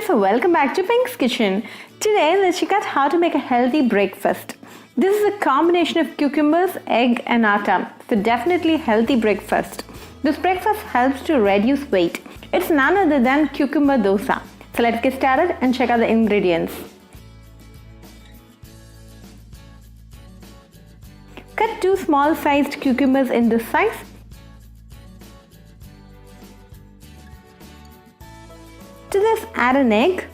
friends, welcome back to Pink's Kitchen. Today let's check out how to make a healthy breakfast. This is a combination of cucumbers, egg and atta, so definitely healthy breakfast. This breakfast helps to reduce weight. It's none other than cucumber dosa. So let's get started and check out the ingredients. Cut 2 small sized cucumbers in this size. To this, add an egg.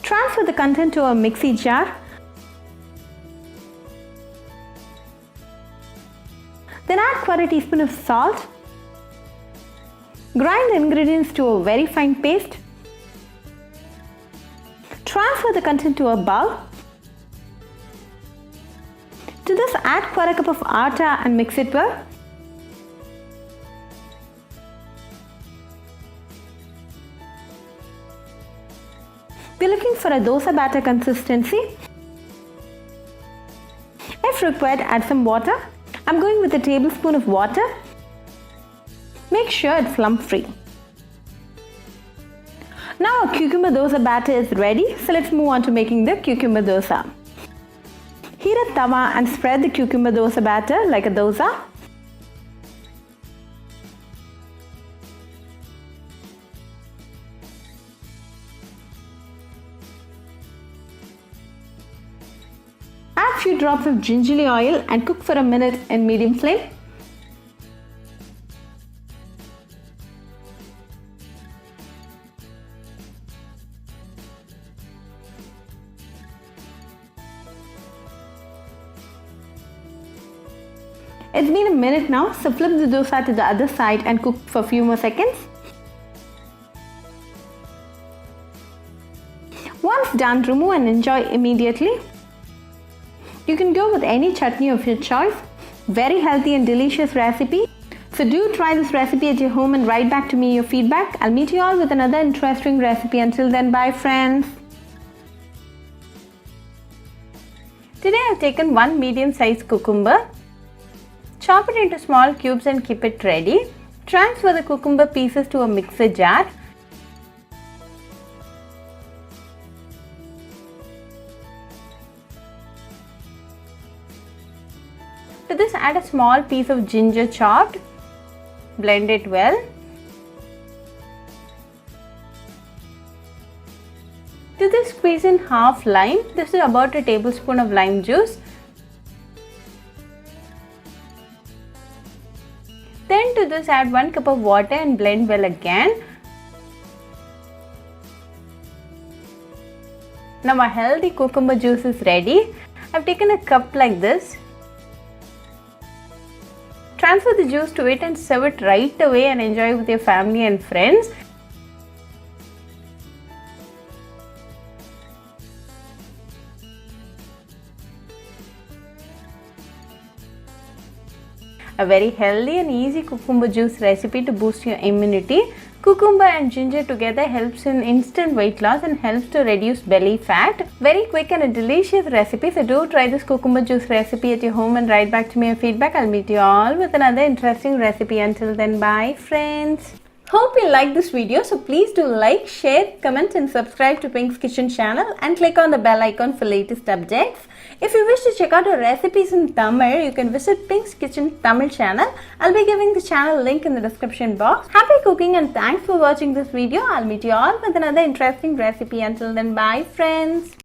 Transfer the content to a mixie jar. Then add 1/4 teaspoon of salt. Grind the ingredients to a very fine paste. Transfer the content to a bowl. To this, add 1/4 cup of atta and mix it well. We're looking for a dosa batter consistency. If required, add some water. I'm going with a tablespoon of water. Make sure it's lump free. Now our cucumber dosa batter is ready, so let's move on to making the cucumber dosa. Heat a tawa and spread the cucumber dosa batter like a dosa. Add few drops of gingerly oil and cook for a minute in medium flame. It's been a minute now, so flip the dosa to the other side and cook for a few more seconds. Once done, remove and enjoy immediately. You can go with any chutney of your choice. Very healthy and delicious recipe. So do try this recipe at your home and write back to me your feedback. I'll meet you all with another interesting recipe. Until then, bye friends. Today I've taken 1 medium-sized cucumber. Chop it into small cubes and keep it ready. Transfer the cucumber pieces to a mixer jar. To this, add a small piece of ginger chopped. Blend it well. To this, squeeze in half lime. This is about a tablespoon of lime juice. Then to this, add 1 cup of water and blend well again. Now our healthy cucumber juice is ready. I've taken a cup like this. Transfer the juice to it and serve it right away and enjoy with your family and friends. A very healthy and easy cucumber juice recipe to boost your immunity. Cucumber and ginger together helps in instant weight loss and helps to reduce belly fat. Very quick and a delicious recipe. So do try this cucumber juice recipe at your home and write back to me your feedback. I'll meet you all with another interesting recipe. Until then, bye friends. Hope you like this video, so please do like, share, comment and subscribe to Pink's Kitchen channel and click on the bell icon for latest updates. If you wish to check out our recipes in Tamil, you can visit Pink's Kitchen Tamil channel. I'll be giving the channel link in the description box. Happy cooking and thanks for watching this video. I'll meet you all with another interesting recipe. Until then, bye friends.